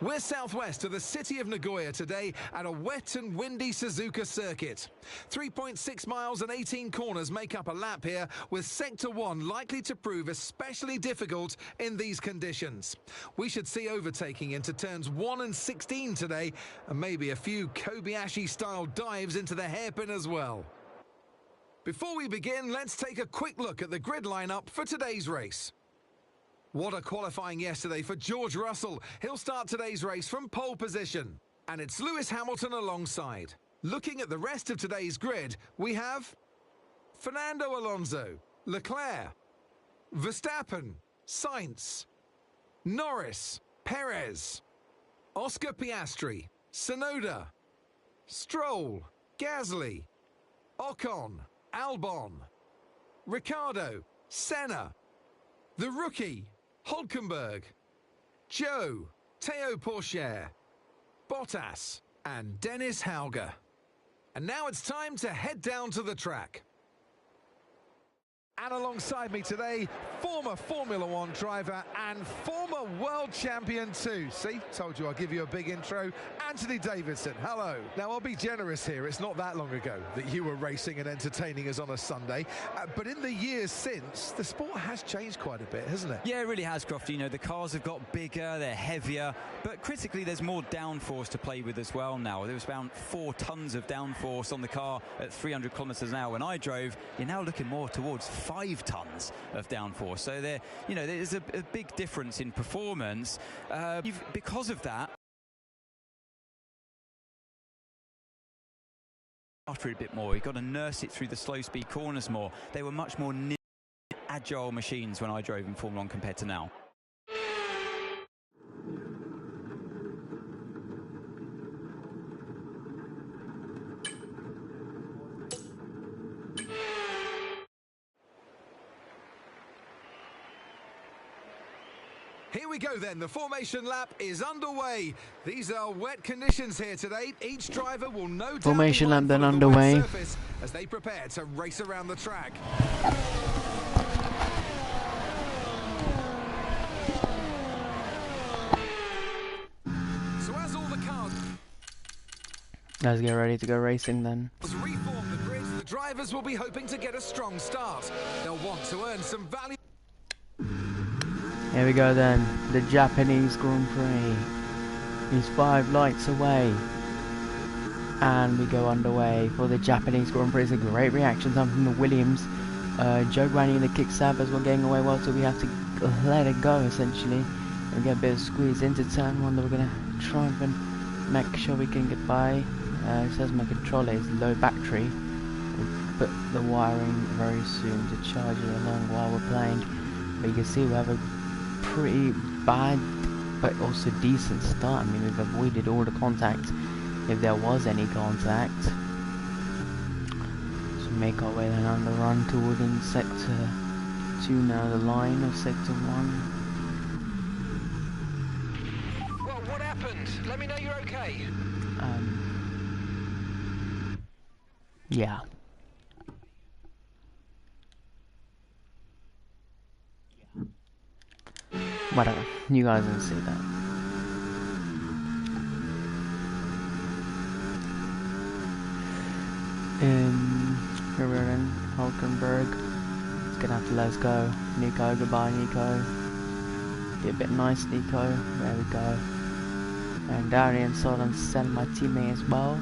We're southwest of the city of Nagoya today at a wet and windy Suzuka circuit. 3.6 miles and 18 corners make up a lap here, with Sector 1 likely to prove especially difficult in these conditions. We should see overtaking into turns 1 and 16 today, and maybe a few Kobayashi-style dives into the hairpin as well. Before we begin, let's take a quick look at the grid lineup for today's race. What a qualifying yesterday for George Russell. He'll start today's race from pole position. And it's Lewis Hamilton alongside. Looking at the rest of today's grid, we have Fernando Alonso, Leclerc, Verstappen, Sainz, Norris, Perez, Oscar Piastri, Tsunoda, Stroll, Gasly, Ocon, Albon, Ricciardo, Senna, the rookie, Hülkenberg, Joe, Théo Pourchaire, Bottas and Dennis Hauger. And now it's time to head down to the track. And alongside me today, former Formula One driver and former world champion too. See, told you I'll give you a big intro. Anthony Davidson, hello. Now, I'll be generous here. It's not that long ago that you were racing and entertaining us on a Sunday. But in the years since, the sport has changed quite a bit, hasn't it? Yeah, it really has, Crofty. You know, the cars have got bigger, they're heavier, but critically, there's more downforce to play with as well now. There was around 4 tons of downforce on the car at 300 kilometers an hour when I drove. You're now looking more towards 5 tons of downforce. So there, you know, there's a big difference in performance. Because of that, after it a bit more, you've got to nurse it through the slow speed corners more. They were much more agile machines when I drove in Formula 1 compared to now. Here we go then, the formation lap is underway. These are wet conditions here today. Each driver will no doubt formation lap then on the underway as they prepare to race around the track. So as all the cars, let's get ready to go racing then. Reform the grids, the drivers will be hoping to get a strong start. They'll want to earn some value. Here we go then, the Japanese Grand Prix is 5 lights away, and we go underway for the Japanese Grand Prix. It's a great reaction time from the Williams. Joe Granny in the kickstart as well, getting away well, so we have to let it go essentially. We get a bit of squeeze into turn 1 that we're going to try and make sure we can get by. It says my controller is low battery. We'll put the wiring very soon to charge it along while we're playing. But you can see we have a pretty bad but also decent start. I mean, we've avoided all the contact if there was any contact. So make our way then on the run towards sector 2 now, the line of sector 1. Well, what happened? Let me know you're okay. Yeah. Whatever, you guys didn't see that. Here we're in Hülkenberg. It's gonna have to let us go. Nico, goodbye Nico. Be a bit nice, Nico. There we go. And down the inside and send my teammate as well.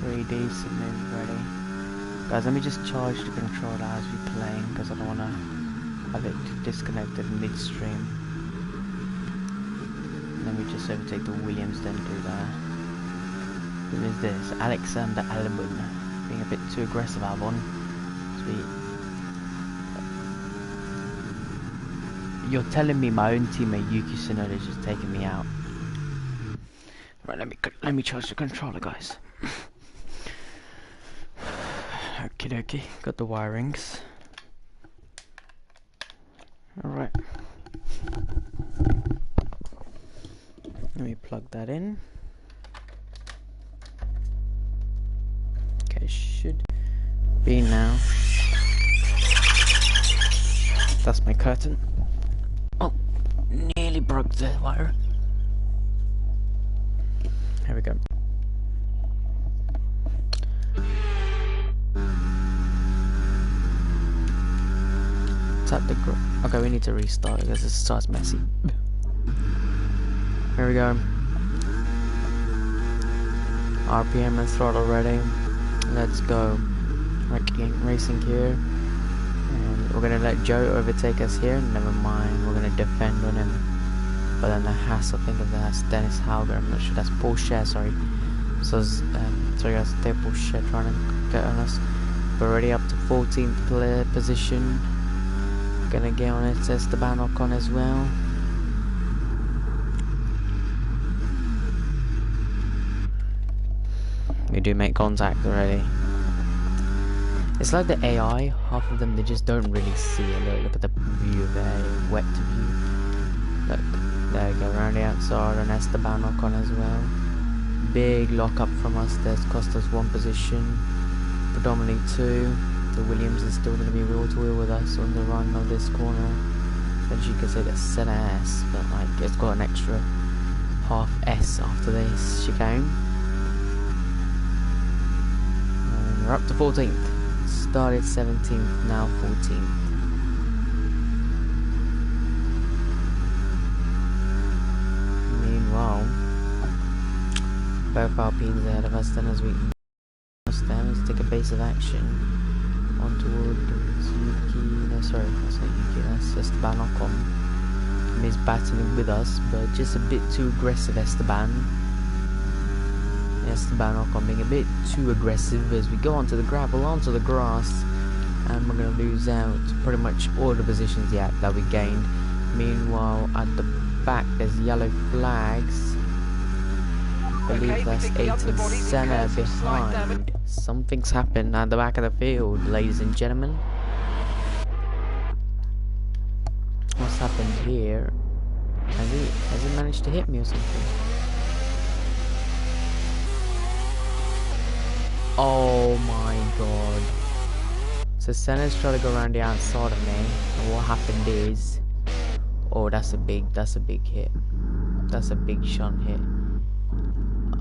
Pretty decent move, ready. Guys, let me just charge the controller as we playing, because I don't wanna have it disconnected midstream. Let me just overtake the Williams, then do that. Who is this? Alexander Albon. Being a bit too aggressive, Albon. Sweet. You're telling me my own teammate Yuki Tsunoda is just taking me out. Right, let me charge the controller, guys. Okie dokie, got the wirings. Alright. Let me plug that in. Okay, should be now. That's my curtain. Oh, nearly broke the wire. Here we go. Tap the okay, we need to restart because this starts messy. Here we go. RPM and throttle ready. Let's go. Racing here. And we're gonna let Joe overtake us here. Never mind, we're gonna defend on him. But then the Haas, I think of that's Dennis Hauger. I'm not sure, that's Porsche, sorry. So, sorry guys, they're Porsche trying to get on us. We're already up to 14th position. Gonna get on it, Esteban Ocon as well. We do make contact already. It's like the AI, half of them they just don't really see it. Look at the view there, wet view. Look, there we go, around the outside, and Esteban Ocon as well. Big lock up from us, that's cost us 1 position, predominantly 2. The Williams is still going to be wheel to wheel with us on the run of this corner. As you can say, that's Senna S, but like it's got an extra half S after this chicane. And we're up to 14th. Started 17th, now 14th. Meanwhile, both Alpines ahead of us. Then as we let's take a base of action on towards Yuki. No, sorry, that's not Yuki. That's Esteban Ocon. He's battling with us, but just a bit too aggressive. Esteban Ocon being a bit too aggressive as we go onto the gravel, onto the grass, and we're going to lose out pretty much all the positions that we gained. Meanwhile, at the back there's yellow flags. I believe that's Ayrton Senna behind. Something's happened at the back of the field, ladies and gentlemen. What's happened here? Has he managed to hit me or something? Oh my god. So Senna's trying to go around the outside of me, and what happened is, oh, that's a big hit. That's a big shunt hit.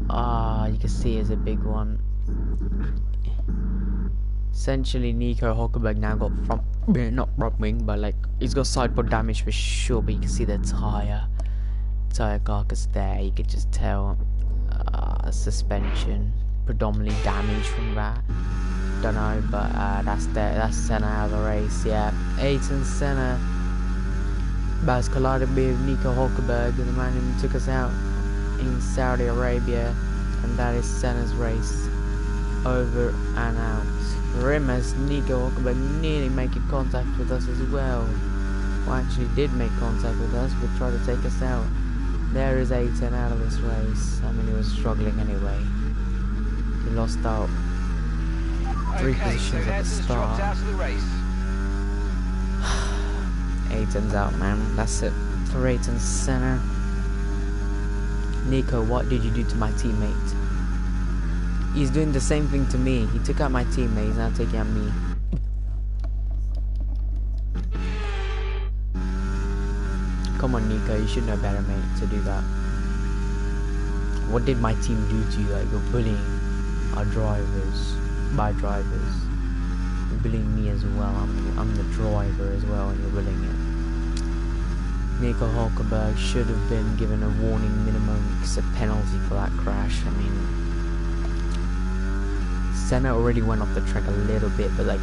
You can see it's a big one. Essentially, Nico Hulkenberg now got not front wing, but like he's got side pod damage for sure. But you can see the tire carcass there. You can just tell suspension predominantly damaged from that. Don't know, but that's Senna out of the race. Yeah, Ayrton Senna has collided with Nico Hulkenberg, the man who took us out in Saudi Arabia, and that is Senna's race over and out. For him, as Nico Hulkenberg nearly making contact with us as well. Well, actually did make contact with us, but tried to take us out. There is Ayrton out of this race. I mean, he was struggling anyway. He lost out 3 positions at the start. Ayrton's out, man. That's it for Ayrton Senna. Nico, what did you do to my teammate? He's doing the same thing to me. He took out my teammate, he's now taking out me. Come on, Nico, you should know better, mate, to do that. What did my team do to you? Like, you're bullying our drivers, my drivers. You're bullying me as well. I'm the driver as well, and you're bullying it. Nico Hulkenberg should have been given a warning minimum, it's a penalty for that crash. I mean, Senna already went off the track a little bit, but like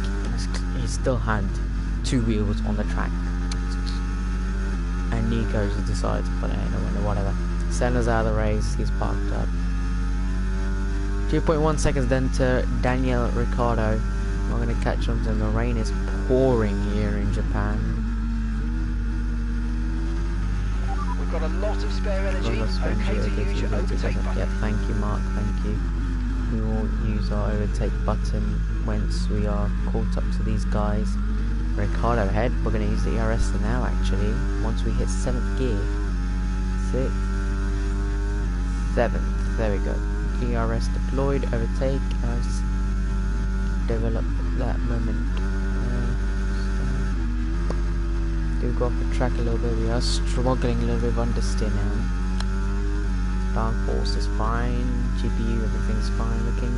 he still had 2 wheels on the track, and Nico just decided to put it in or whatever. Senna's out of the race, he's parked up. 2.1 seconds then to Daniel Ricciardo. We're going to catch on to the rain is pouring here in Japan. We've got a lot of spare energy. Okay to use your overtake button. Yep, thank you, Mark, thank you. We will use our overtake button once we are caught up to these guys. Ricciardo ahead. We're going to use the ERS now, actually, once we hit 7th gear. 6th, 7th, there we go. ERS deployed, overtake us, develop that moment. Do go off the track a little bit. We are struggling a little bit with understeer now. Downforce is fine. GPU, everything's fine looking.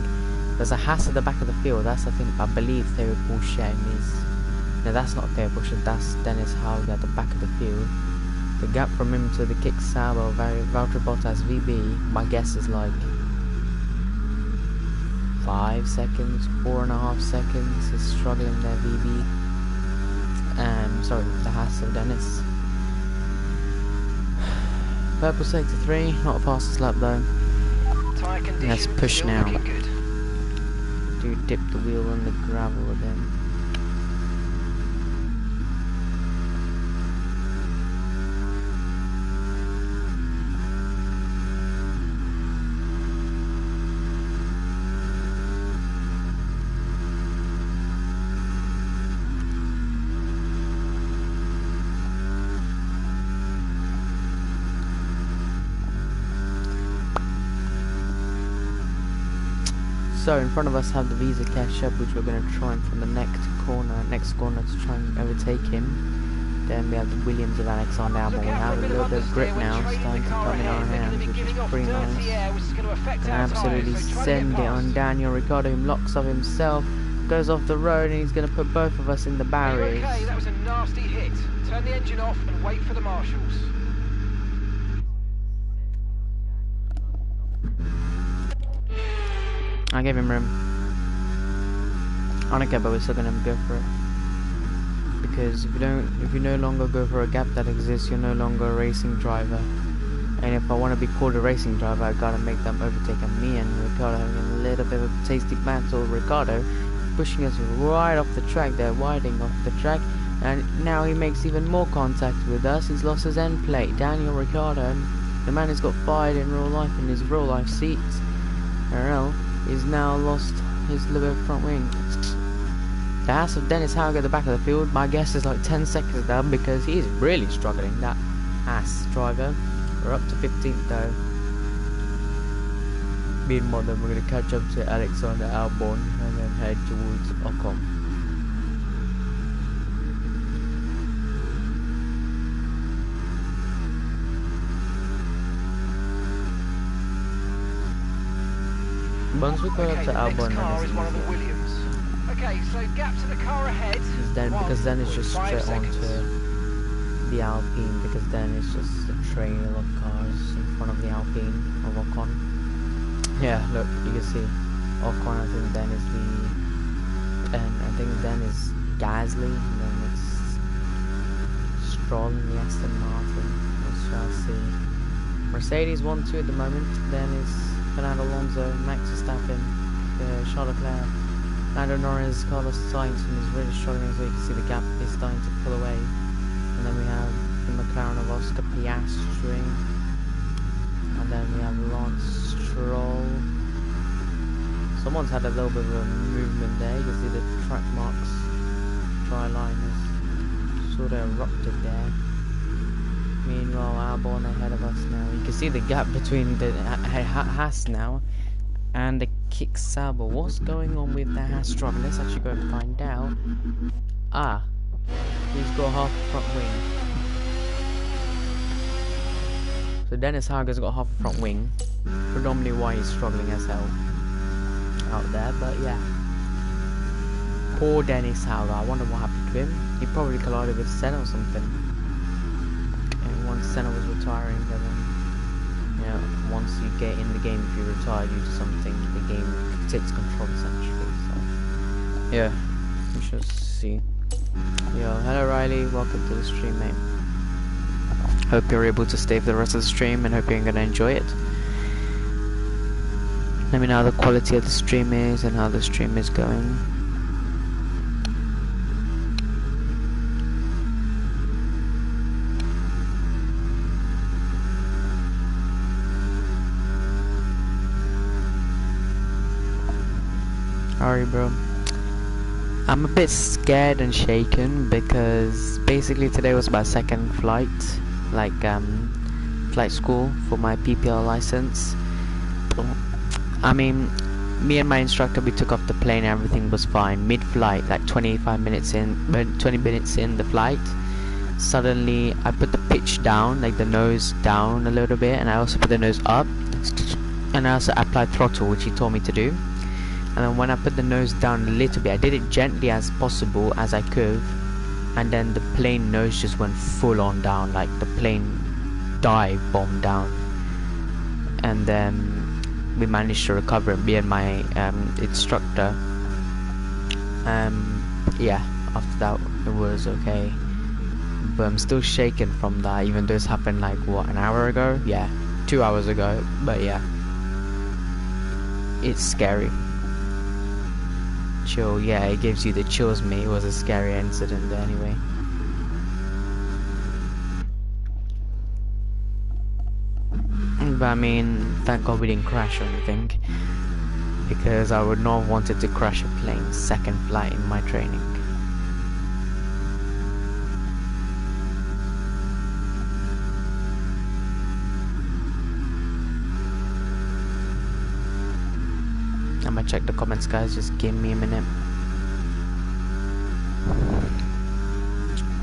There's a Haas at the back of the field. That's I think I believe Theo Porsche is. No, that's not Theo Porsche. That's Dennis Hauger at the back of the field. The gap from him to the kick Sauber, Valtteri Bottas VB, my guess is like 5 seconds, 4.5 seconds. He's struggling there, VB. Sorry, the Haas of Dennis. Purple sector 3, not a fastest lap though. Let's push now. Do dip the wheel on the gravel again. So in front of us have the Visa catch up, which we're going to try and from the next corner to try and overtake him. Then we have the Williams of Alexander Albon. We have a little bit of grip now, starting to come in our hands, which is pretty nice. Can absolutely send it on Daniel Ricciardo, who locks up himself, goes off the road, and he's going to put both of us in the barriers. Okay, that was a nasty hit. Turn the engine off and wait for the marshals. I gave him room. I don't care, but we're still gonna go for it. Because if you no longer go for a gap that exists, you're no longer a racing driver. And if I want to be called a racing driver, I gotta make them overtake me and Ricciardo having a little bit of a tasty battle. Ricciardo pushing us right off the track there, widening off the track, and now he makes even more contact with us. He's lost his end plate. Daniel Ricciardo, the man who's got fired in real life in his real life seats. RL. He's now lost his little front wing. The Haas of Dennis Hauger at the back of the field, my guess is like 10 seconds down because he's really struggling, that Haas driver. We're up to 15th though. Meanwhile then we're going to catch up to Alexander Albon and then head towards Ocon. Once we go up to Albon, then it's easier. Okay, so gap to the car ahead. Because then it's just straight onto the Alpine, because then it's just a trail of cars in front of the Alpine of Ocon. Yeah, look, you can see Ocon, I think then is I think then is Gasly, and then it's Stroll and the Aston Martin. We shall see. Mercedes 1-2 at the moment, then is Fernando Alonso, Max Verstappen, Charles Leclerc, Lando Norris, Carlos Sainz, and is really struggling, so you can see the gap is starting to pull away. And then we have the McLaren of Oscar Piastri, and then we have Lance Stroll. Someone's had a little bit of a movement there. You can see the track marks, dry line has sort of erupted there. Meanwhile, Albon ahead of us now. You can see the gap between the Haas now and the kick Sauber. What's going on with the Haas driver? Let's actually go and find out. Ah, he's got half a front wing. So Dennis Hauger's got half a front wing. Predominantly why he's struggling as hell out there, but yeah. Poor Dennis Hauger. I wonder what happened to him. He probably collided with Senna or something. Once Senna was retiring, and then, you know, once you get in the game, if you retire due to something, the game takes control essentially. So, yeah, we shall see. Yo, hello Riley, welcome to the stream, mate. Hope you're able to stay for the rest of the stream, and hope you're gonna enjoy it. Let me know how the quality of the stream is and how the stream is going. Sorry bro, I'm a bit scared and shaken because basically today was my second flight, like flight school for my PPL license. I mean, me and my instructor, we took off the plane, everything was fine. Mid-flight, like 20 minutes in the flight, suddenly I put the pitch down, like the nose down a little bit, and I also put the nose up. and I also applied throttle, which he told me to do. And then when I put the nose down a little bit, I did it gently as possible as I could, and then the plane nose just went full on down, like the plane dive bombed down. And then we managed to recover it, me and my instructor. Yeah, after that it was okay, but I'm still shaken from that, even though this happened like what, an hour ago? Yeah, 2 hours ago. But yeah, it's scary. Chill, yeah, it gives you the chills, mate. It was a scary incident there anyway. But I mean, thank God we didn't crash or anything, because I would not have wanted to crash a plane second flight in my training. I'm gonna check the comments, guys, just give me a minute.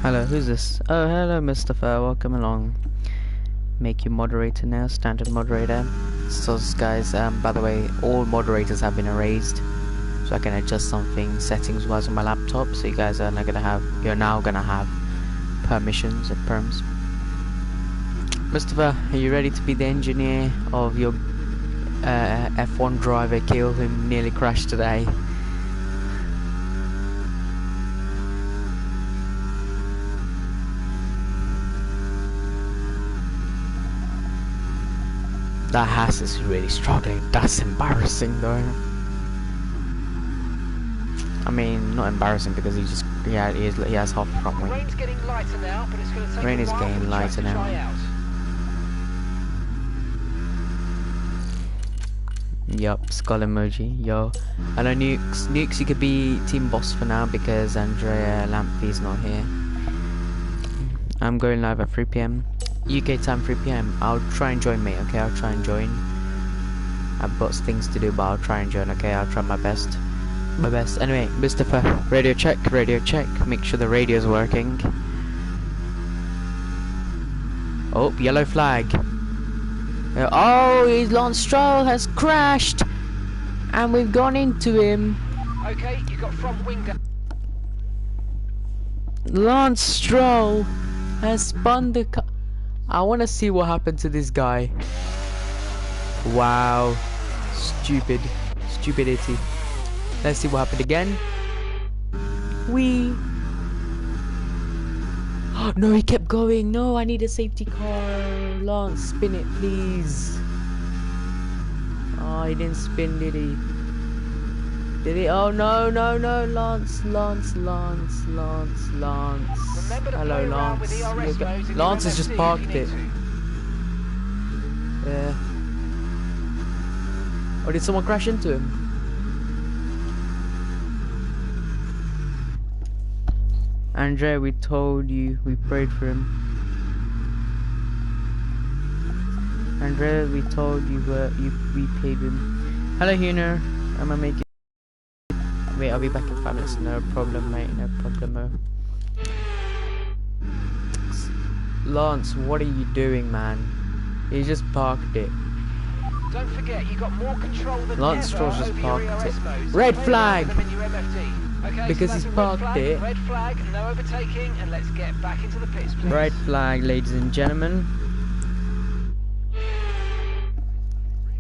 Hello, who's this? Oh, hello Mustafa, welcome along. Make you moderator now, standard moderator. So guys, by the way, all moderators have been erased, so I can adjust something settings wise on my laptop, so you guys are not gonna have, you're now gonna have permissions and perms. Mustafa, are you ready to be the engineer of your F1 driver kill who nearly crashed today? That Haas is really struggling. That's embarrassing though. I mean, not embarrassing because he has half the front wing. Rain's getting lighter now, but it's going to take Rain is getting lighter now. Yup, skull emoji. Yo, hello Nukes. Nukes, you could be team boss for now because Andrea Lampy's not here. I'm going live at 3 PM UK time, 3 PM. I'll try and join, mate. Okay, I'll try and join. I've got things to do, but I'll try and join. Okay, I'll try my best. Anyway, Mustafa, radio check. Make sure the radio's working. Oh, yellow flag. Oh, his Lance Stroll has crashed, and we've gone into him. Okay, you got front wing down. Lance Stroll has spun the car. I want to see what happened to this guy. Wow, stupidity. Let's see what happened again. No, he kept going. No, I need a safety car. Lance, spin it, please. Oh, he didn't spin, did he? Did he? Oh, no. Lance. Hello, Lance. Lance has just parked it. Yeah. Or did someone crash into him? Andrea, we told you, we prayed for him. Andrea, we told you we paid him. Hello, Huner. I'm gonna make it. Wait, I'll be back in 5 minutes. No problem, mate. No problemo. Lance, what are you doing, man? You just parked it. Don't forget, you got more control than Lance Stroll's just parked it. Red flag! Okay, because so he's parked it. Red flag, no overtaking, and let's get back into the pits, please. Red flag, ladies and gentlemen.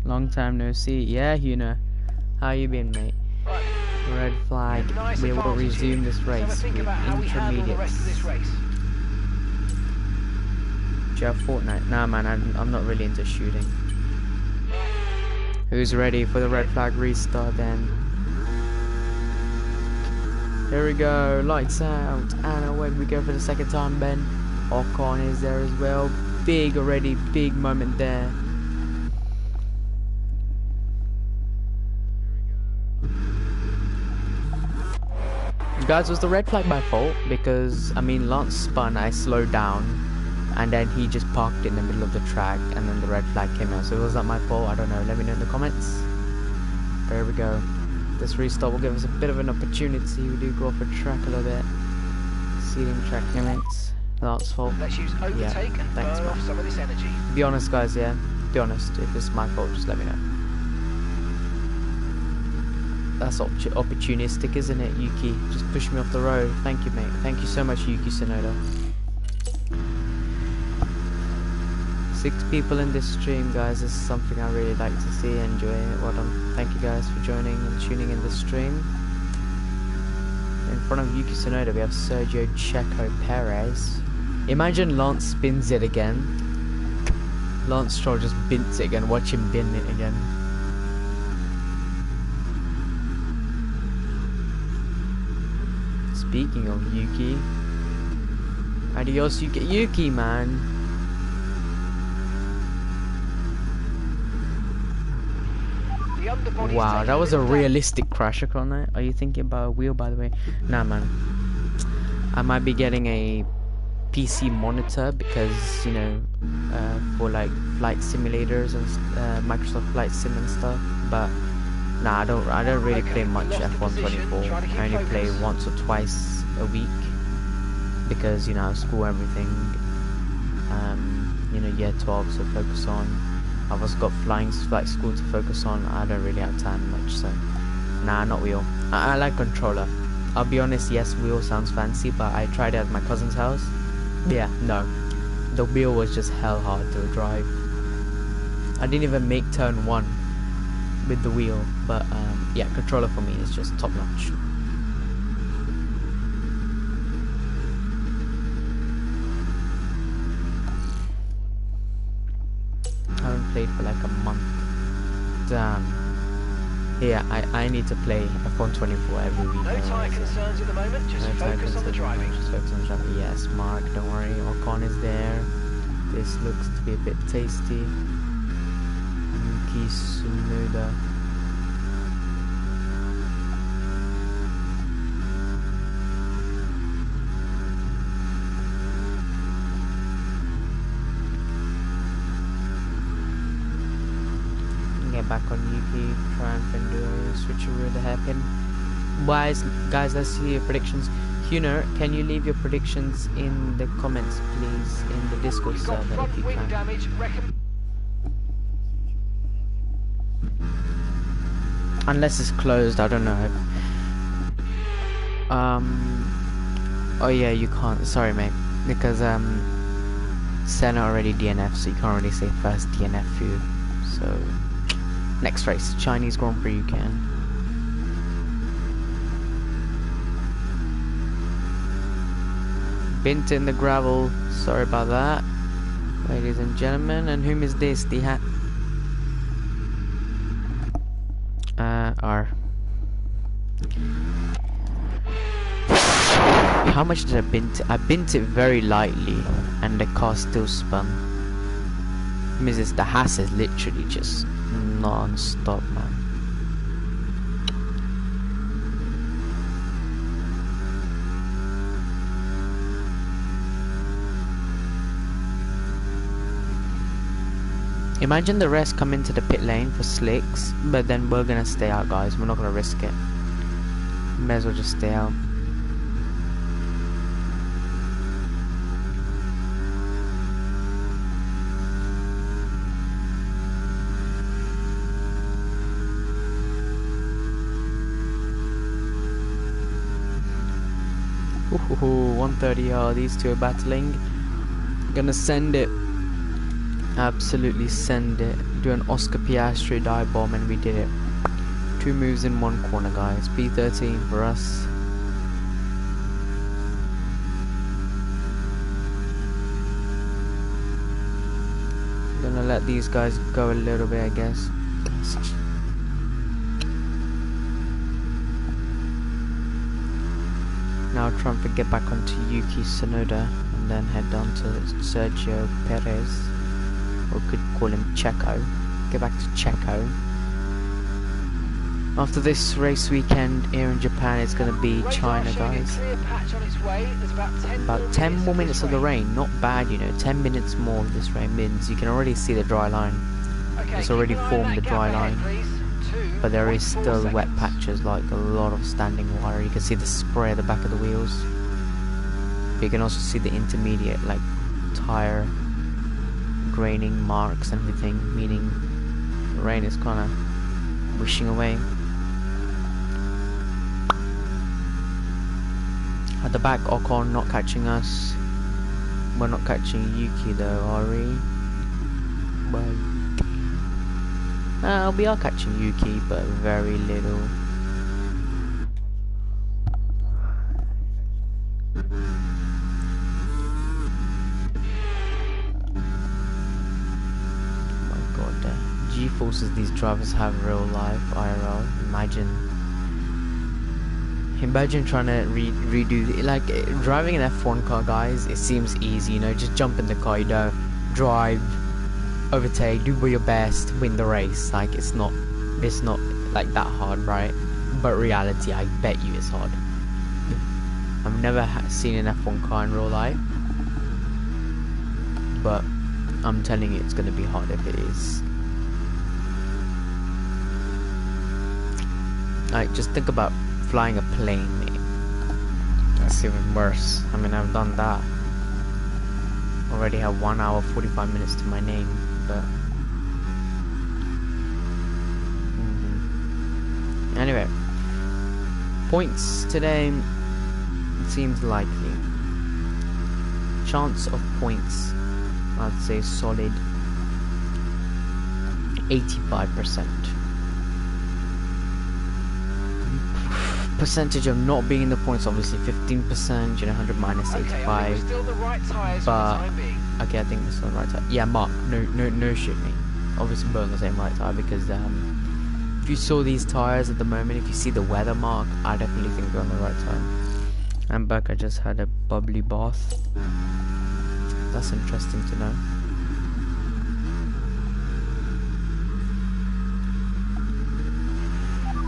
Long time no see. Yeah, Huna. How you been, mate? Right. Red flag. Nice We will resume this race with intermediates. Do you have Fortnite? Nah, man, I'm not really into shooting. Who's ready for the red flag restart then? Here we go, lights out, and away we go for the second time. Ben Ocon is there as well. Big moment there. Guys, was the red flag my fault? Because, I mean, Lance spun, I slowed down, and then he just parked in the middle of the track, and then the red flag came out. So was that my fault? I don't know. Let me know in the comments. There we go. This restart will give us a bit of an opportunity. We do go off a track a little bit. Exceeding track limits. That's fault. Let's use overtake and thanks, burn off some of this energy. Be honest, guys, yeah? Be honest. If it's my fault, just let me know. That's opportunistic, isn't it, Yuki? Just push me off the road. Thank you, mate. Thank you so much, Yuki Tsunoda. 6 people in this stream, guys. This is something I really like to see. Enjoy it. Well done. Thank you guys for joining and tuning in this stream. In front of Yuki Tsunoda, we have Sergio Checo Perez. Imagine Lance spins it again. Lance Stroll just bins it again. Watch him bin it again. Speaking of Yuki, adios Yuki, man. Wow, that was a realistic crash on that. Are you thinking about a wheel, by the way? Nah, man. I might be getting a PC monitor because, you know, for like flight simulators and Microsoft Flight Sim and stuff. But nah, I don't really play much F124. I only play once or twice a week because, you know, school, everything. You know, year 12, so focus on. I've also got flight school to focus on. I don't really have time much, so nah, not wheel. I like controller. I'll be honest, yes, wheel sounds fancy, but I tried it at my cousin's house. Yeah, no, the wheel was just hell hard to drive. I didn't even make turn 1 with the wheel, but yeah, controller for me is just top notch. I haven't played for like a month. Damn. Yeah, I need to play F124 every week. No tyre concerns at the moment, just focus on the driving. Just focus on the driving. Yes, Mark, don't worry, Ocon is there. This looks to be a bit tasty. Yuki Tsunoda. Get back on Yuki, Triumph and do a switcheroo with the hairpin. Guys, let's see your predictions. Huner, can you leave your predictions in the comments, please, in the Discord server if you can. Unless it's closed, I don't know. Oh yeah, you can't. Sorry, mate, because Senna already DNF, so you can't really say first DNF for you. So. Next race, Chinese Grand Prix, you can. Bint in the gravel, sorry about that. Ladies and gentlemen, and whom is this? The hat. R. How much did I bint it? I bint it very lightly, and the car still spun. Mrs. The Haas is literally just non-stop, man. Imagine the rest come into the pit lane for slicks, but then we're gonna stay out, guys. We're not gonna risk it. May as well just stay out. Ooh, 130. These two are battling. Gonna send it. Absolutely send it. Do an Oscar Piastri dive bomb, and we did it. 2 moves in 1 corner, guys. P13 for us. Gonna let these guys go a little bit, I guess. Now trying to get back onto Yuki Tsunoda and then head down to Sergio Perez, or could call him Checo. Get back to Checo. After this race weekend here in Japan, it's going to be China, guys. About 10 more minutes of the rain, not bad, you know. 10 minutes more of this rain means you can already see the dry line. It's already formed the dry line. But there is still wet patches, like a lot of standing water. You can see the spray at the back of the wheels. But you can also see the intermediate, like tire graining marks and everything, meaning the rain is kind of wishing away. the back, Ocon not catching us. We're not catching Yuki though, are we? Well, we are catching Yuki, but very little. G-forces these drivers have real life IRL. Imagine trying to redo like driving an F1 car, guys. It seems easy, you know, just jump in the car, you know, drive, overtake, do your best, win the race. Like it's not like that hard, right? But reality, I bet you it's hard. I've never seen an F1 car in real life, but I'm telling you, it's gonna be hard if it is. Like, just think about flying a plane, mate. That's even worse. I mean, I've done that. Already have 1 hour 45 minutes to my name, but anyway, points today seems likely. Chance of points, I'd say solid 85%. Percentage of not being in the points, obviously 15%, you know, 100 minus 85. Still the right tires but for the time being. okay, I think this is the right tire. Yeah, Mark, no shit, mate. Obviously we're on the same right tire because if you saw these tires at the moment, if you see the weather, Mark, I definitely think we're on the right tire. I'm back. I just had a bubbly bath. That's interesting to know.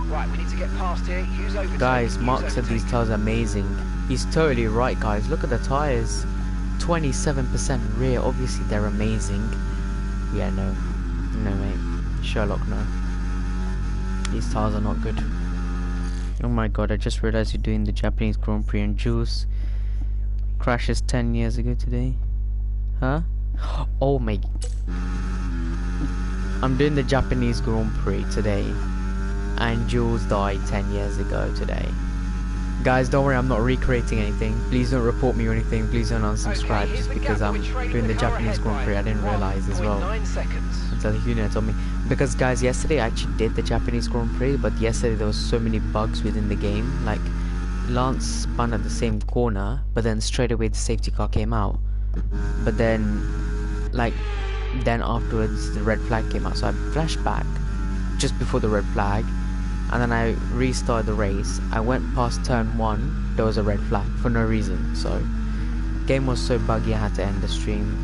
Right, we need to get past here. Use overtake. Guys, Mark said these tires are amazing. He's totally right, guys. Look at the tires. 27% rear. Obviously, they're amazing. Yeah, no, mate. Sherlock, no. These tires are not good. Oh my god, I just realized you're doing the Japanese Grand Prix and Jules crashes 10 years ago today. Huh? Oh my. I'm doing the Japanese Grand Prix today. And Jules died 10 years ago today. Guys, don't worry, I'm not recreating anything. Please don't report me or anything. Please don't unsubscribe just because I'm doing the Japanese Grand Prix. I didn't realize as well until Huna told me. Because guys, yesterday I actually did the Japanese Grand Prix, but yesterday there was so many bugs within the game. Like Lance spun at the same corner, but then straight away the safety car came out. But then afterwards the red flag came out, so I flashed back just before the red flag. And then I restarted the race. I went past turn 1, there was a red flag for no reason. So game was so buggy I had to end the stream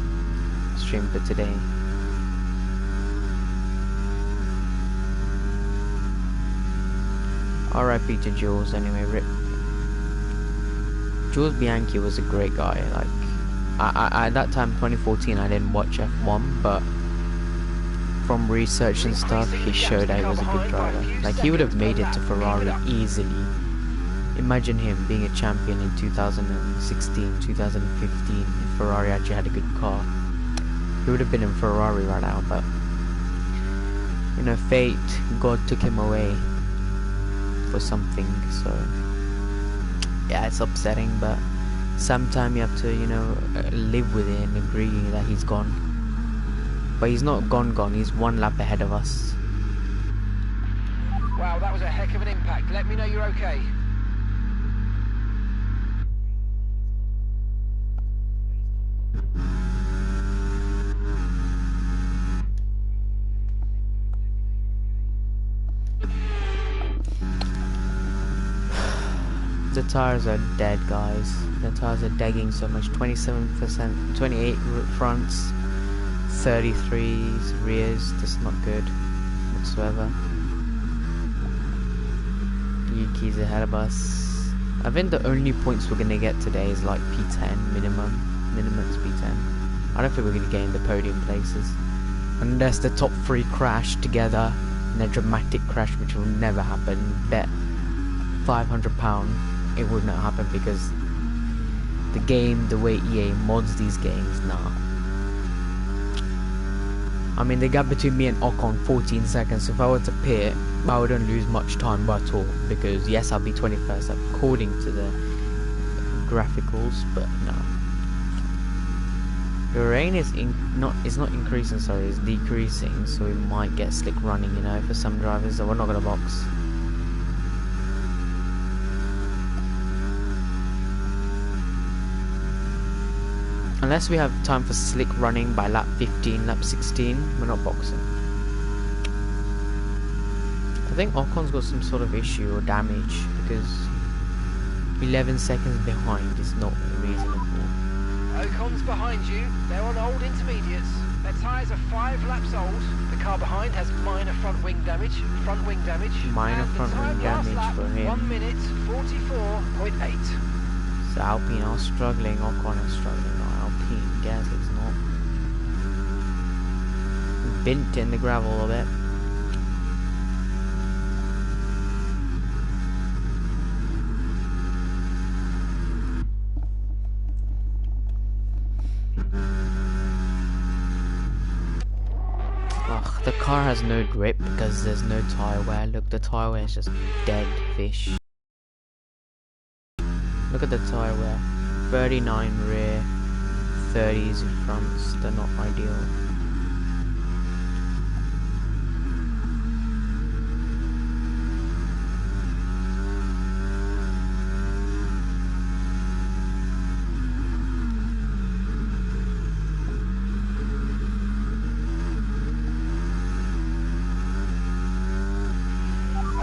for today. RIP to Jules anyway, rip. Jules Bianchi was a great guy. Like I at that time 2014 I didn't watch F1, but from research and stuff, he showed that he was a good driver. Like, he would have made it to Ferrari easily. Imagine him being a champion in 2016, 2015, if Ferrari actually had a good car. He would have been in Ferrari right now, but, you know, fate, God took him away for something, so, yeah, it's upsetting, but sometimes you have to, you know, live with it and agree that he's gone. But he's not gone, he's 1 lap ahead of us. Wow, that was a heck of an impact. Let me know you're okay. The tires are dead, guys. The tires are degging so much. 27%, 28 fronts, 33s rears. That's not good whatsoever. Yuki's ahead of us. I think the only points we're gonna get today is like P10 minimum. Minimum's P10. I don't think we're gonna get in the podium places unless the top 3 crash together in a dramatic crash, which will never happen. Bet £500 it would not happen, because the game, the way EA mods these games, nah. I mean, the gap between me and Ocon 14 seconds. So if I were to pit, I wouldn't lose much time at all, because yes, I'll be 21st according to the graphicals, but no. The rain is not increasing, sorry, it's decreasing, so we might get slick running, you know, for some drivers, so we're not gonna box. Unless we have time for slick running by lap 15, lap 16, we're not boxing. I think Ocon's got some sort of issue or damage, because 11 seconds behind is not reasonable. Ocon's behind you. They're on old intermediates. Their tyres are 5 laps old. The car behind has minor front wing damage. Minor front wing damage for him. 1 minute 44.8. So Alpine are struggling, Ocon is struggling. No, Alpine, Gasly's not. Bent in the gravel a bit. The car has no grip because there's no tyre wear. Look, the tyre wear is just dead fish. Look at the tyre wear. 39 rear, 30s in fronts. They're not ideal.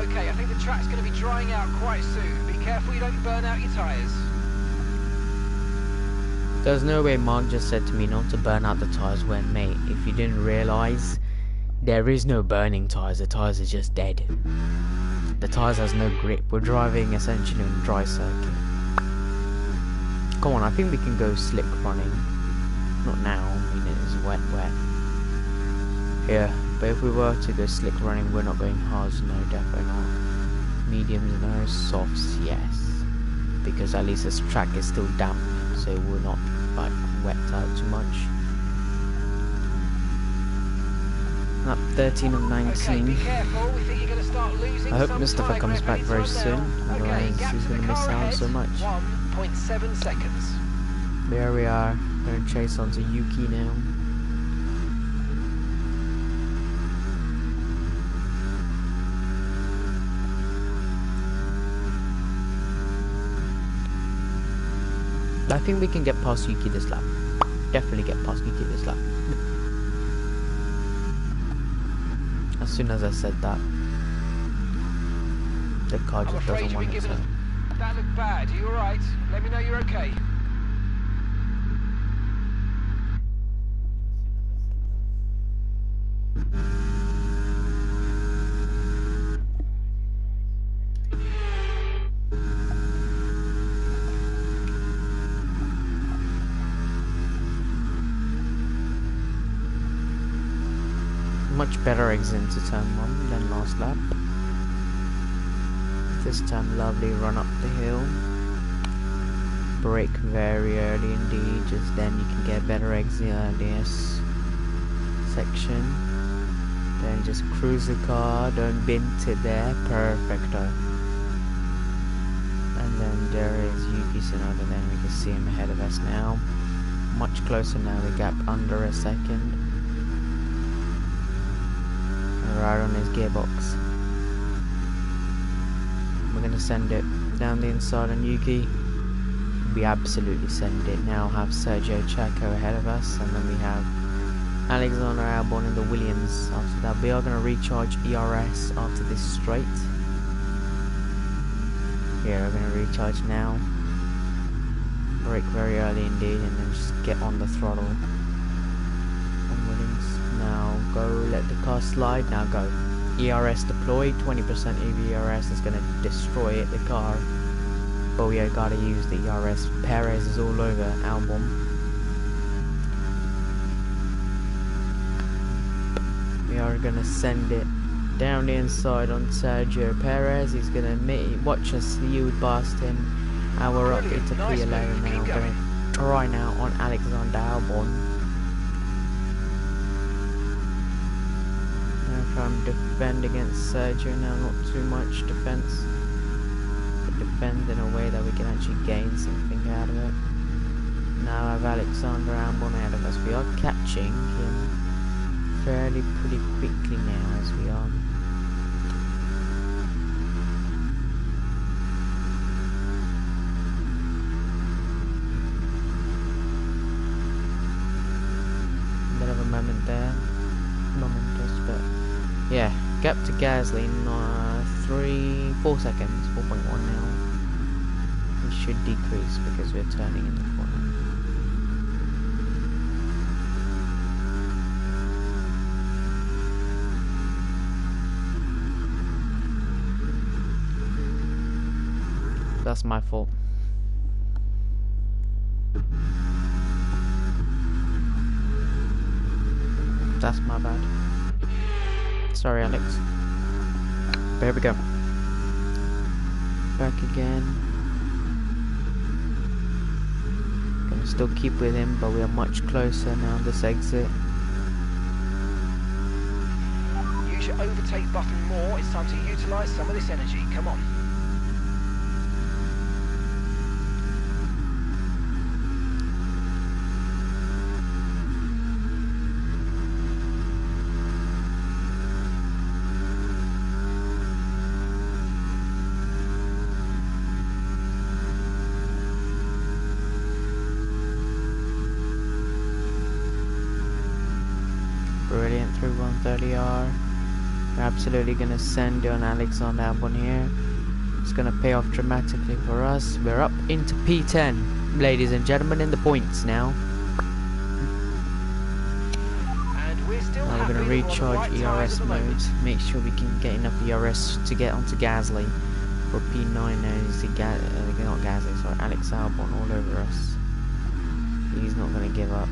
Okay, I think the track's going to be drying out quite soon. Be careful you don't burn out your tyres. There's no way Mark just said to me not to burn out the tyres when, mate, if you didn't realise, there is no burning tyres, the tyres are just dead. The tyres has no grip, we're driving essentially on a dry circuit. Come on, I think we can go slick running. Not now, I mean it is wet. Yeah, but if we were to go slick running, we're not going hards, no, definitely not. Mediums, no. Softs, yes. Because at least this track is still damp, so we're not like wet out too much. Lap 13 of 19. Okay, be careful. We think you're going to start losing. I hope Mustafa comes back very soon, otherwise he's going to miss out so much. 1.7 seconds. There we are, going to chase onto Yuki now. I think we can get past Yuki this lap. Definitely get past Yuki this lap. As soon as I said that, the car just doesn't want it. So. That looked bad. Are you alright? Let me know you're okay. Much better exit into turn 1 than last lap. This time lovely run up the hill. Brake very early indeed, just then you can get better exit in this section. Then just cruise the car, don't bint it there, perfecto. And then there is Yuki Tsunoda, then we can see him ahead of us now. Much closer now, the gap under a second. Right on his gearbox. We're gonna send it down the inside on Yuki. We absolutely send it. Now have Sergio Checo ahead of us, and then we have Alexander Albon in the Williams. After that, we are gonna recharge ERS after this straight. Yeah, we're gonna recharge now. Brake very early indeed, and then just get on the throttle. Now go, let the car slide, now go. ERS deployed, 20% EV ERS is going to destroy it, the car. But we gotta use the ERS. Perez is all over Albon. We are going to send it down the inside on Sergio Perez. He's going to watch us yield past him. And we're up into P11 now. Going to try now on Alexander Albon. Defend against Sergio now, not too much defense. But defend in a way that we can actually gain something out of it. Now I have Alexander Albon ahead of us. We are catching him fairly pretty quickly now as we are. Bit of a moment there. Momentous, but yeah. Gap to Gasly in 4 seconds, 4.1 now. It should decrease because we're turning in the corner. That's my fault. That's my bad. Sorry, Alex. But here we go. Back again. Gonna still keep with him, but we are much closer now on this exit. Use your overtake button more. It's time to utilise some of this energy. Come on. Brilliant through 130R. We're absolutely going to send on Alexander Albon here. It's going to pay off dramatically for us. We're up into P10, ladies and gentlemen, in the points now. And we're still now we're going to recharge ERS mode. Make sure we can get enough ERS to get onto Gasly. For P9 now, you see not Gasly, sorry, Alex Albon all over us. He's not going to give up.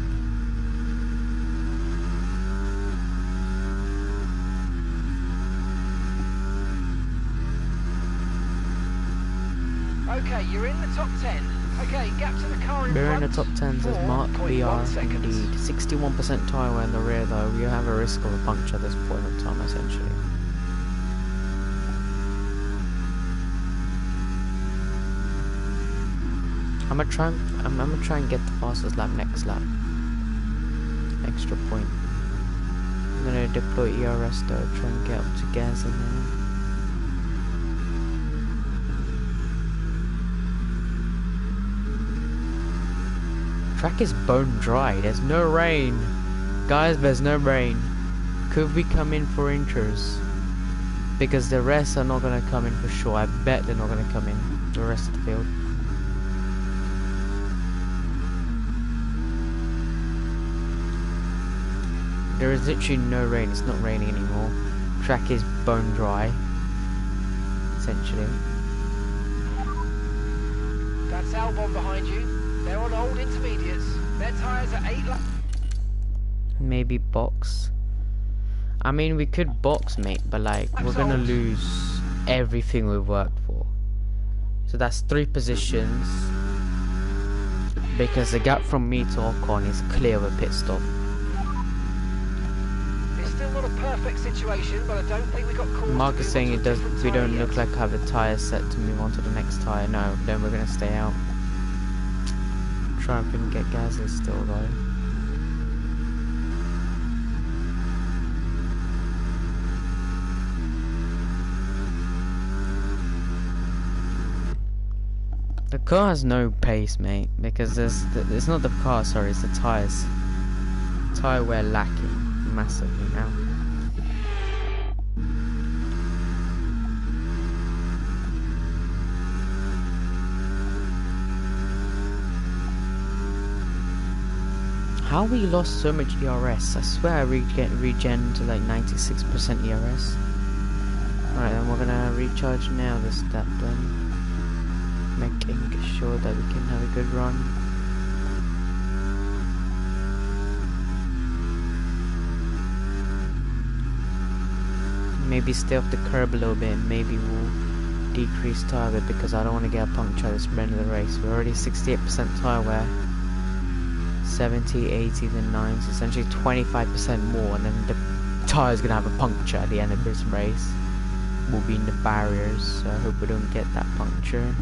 Okay, you're in the top 10. Okay, gap to the car in We're front. in the top 10s as Mark. We are indeed 61% tyre wear in the rear though. We have a risk of a puncture at this point in time essentially. I'm gonna try and get the fastest lap next lap. Extra point. I'm gonna deploy ERS though, try and get up to Gasly now. Track is bone dry, there's no rain. Guys, there's no rain. Could we come in for intros? Because the rest are not gonna come in for sure. I bet they're not gonna come in, the rest of the field. There is literally no rain, it's not raining anymore. Track is bone dry, essentially. That's Albon behind you. They're on old intermediates. Their tyres are 8 laps. Maybe box. I mean, we could box, mate, but like, we're gonna lose everything we've worked for. So that's 3 positions. Because the gap from me to Ocon is clear with pit stop. It's still not a perfect situation, but I don't think we got caught. Mark is saying it does. We don't look like I have a tyre set to move on to the next tyre. No, then we're gonna stay out. Try and get Gasly still though. The car has no pace, mate, because it's not the car, sorry, it's the tyres. Tyre wear lacking massively now. How we lost so much ERS? I swear I regen to like 96% ERS. Alright, then we're gonna recharge now this step then. Making sure that we can have a good run. Maybe stay off the curb a little bit, maybe we'll decrease tyre wear because I don't want to get a puncture at this end of the race. We're already 68% tyre wear. 70, 80, then 90, essentially 25% more, and then the tyre's gonna have a puncture at the end of this race. will be in the barriers, so I hope we don't get that puncture.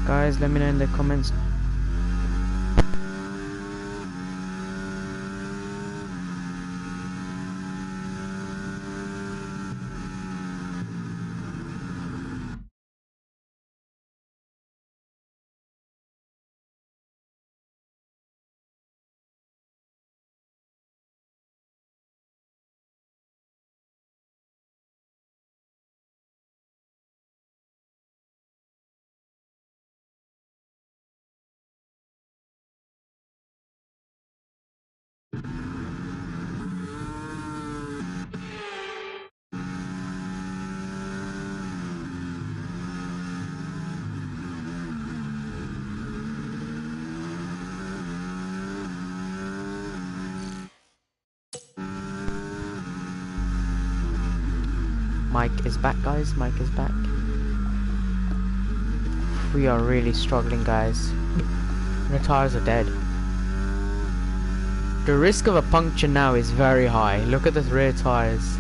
Guys, let me know in the comments. Mike is back, guys. Mike is back. We are really struggling, guys. The tires are dead. The risk of a puncture now is very high. Look at the rear tires.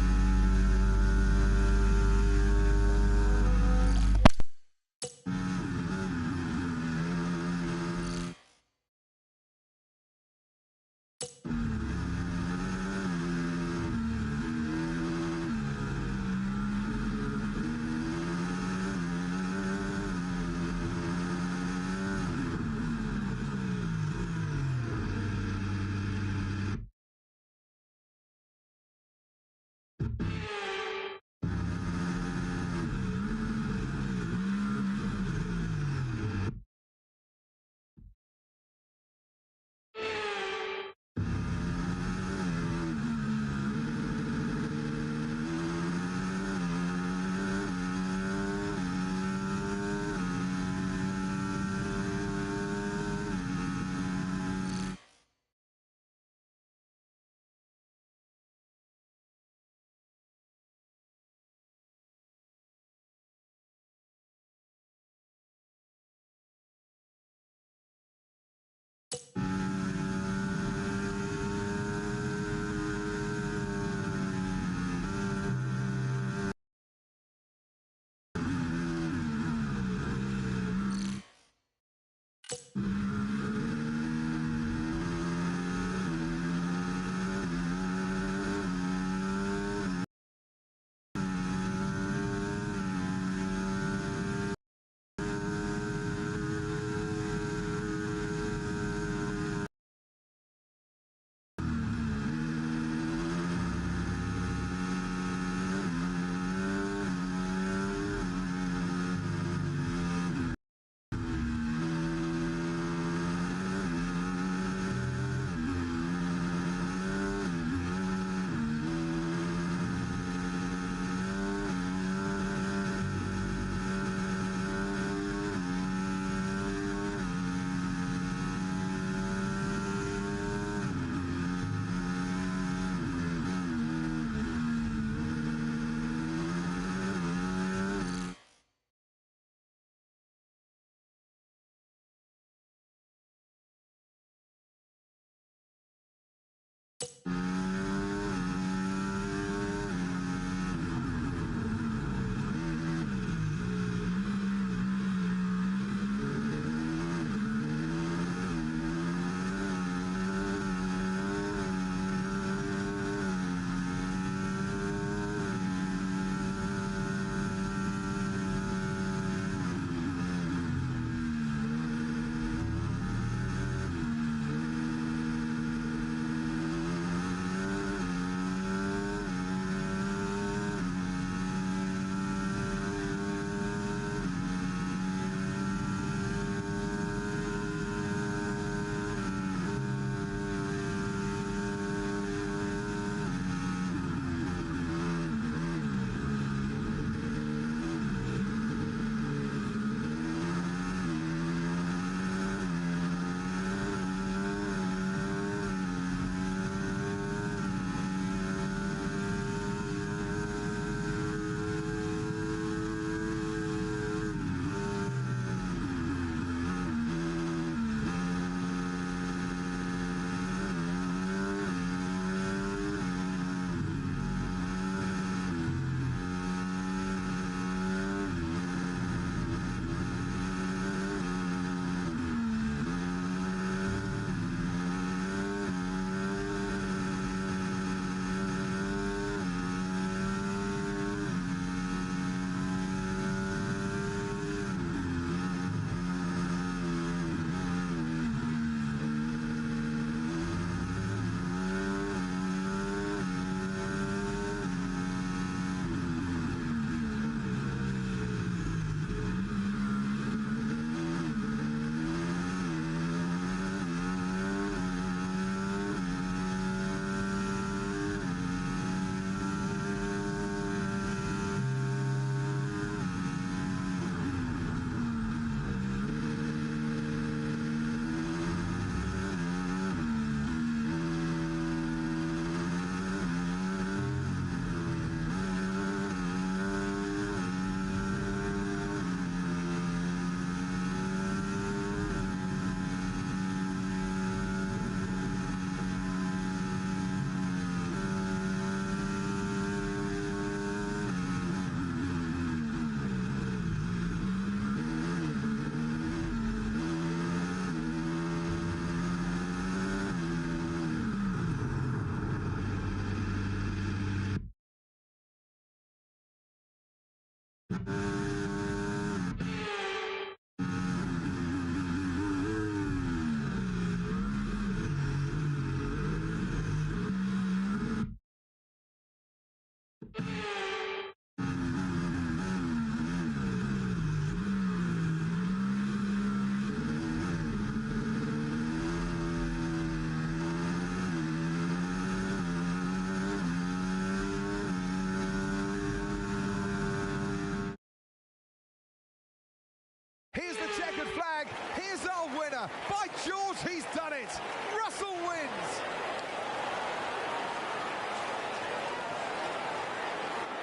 Here's the checkered flag. Here's our winner. By George, he's done it. Russell wins.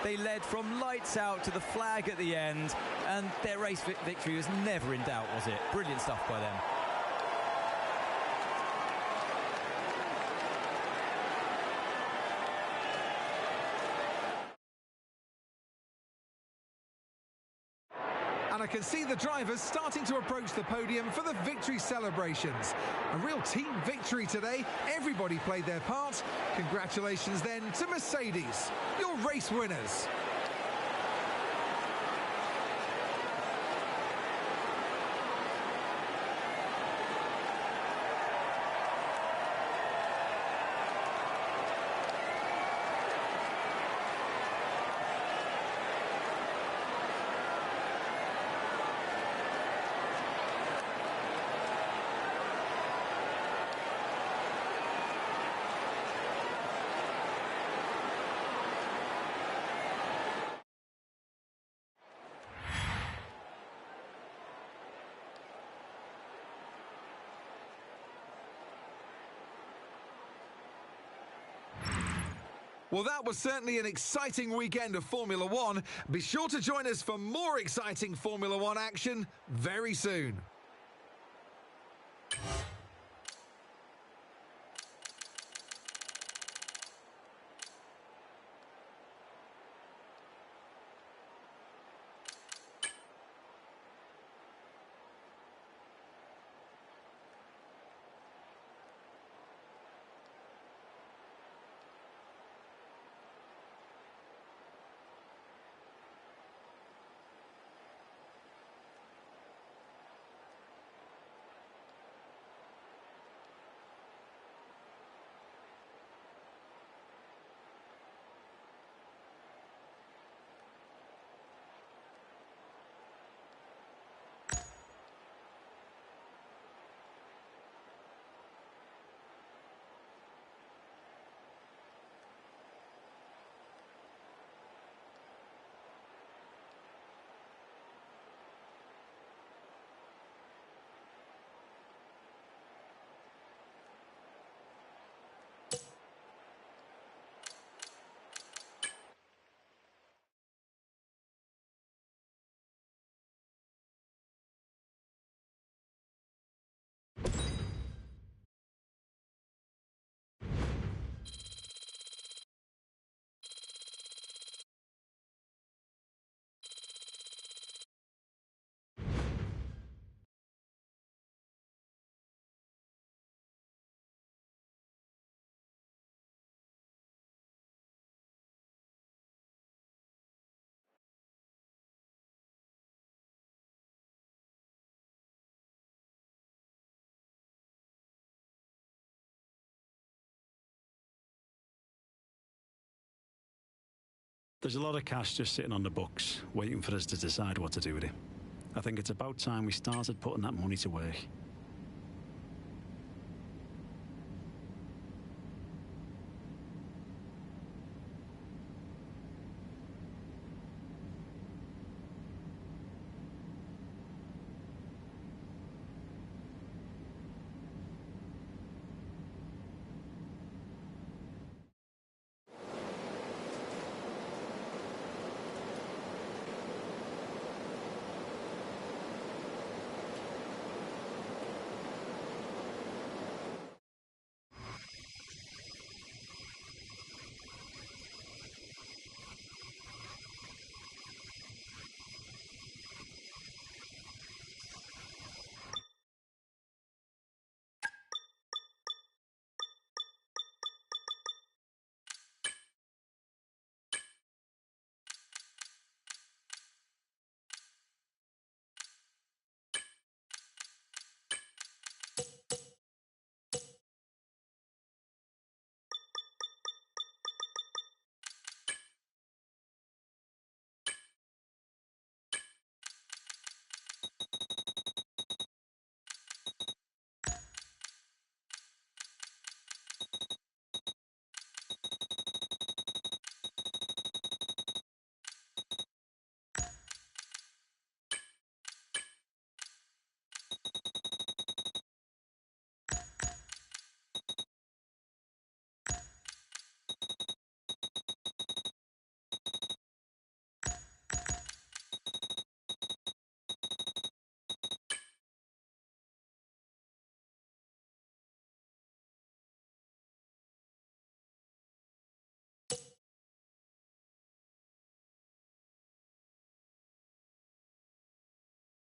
They led from lights out to the flag at the end, and their race victory was never in doubt, was it? Brilliant stuff by them. And I can see the drivers starting to approach the podium for the victory celebrations. A real team victory today. Everybody played their part. Congratulations then to Mercedes, your race winners. Well, that was certainly an exciting weekend of Formula One. Be sure to join us for more exciting Formula One action very soon. There's a lot of cash just sitting on the books, waiting for us to decide what to do with it. I think it's about time we started putting that money to work.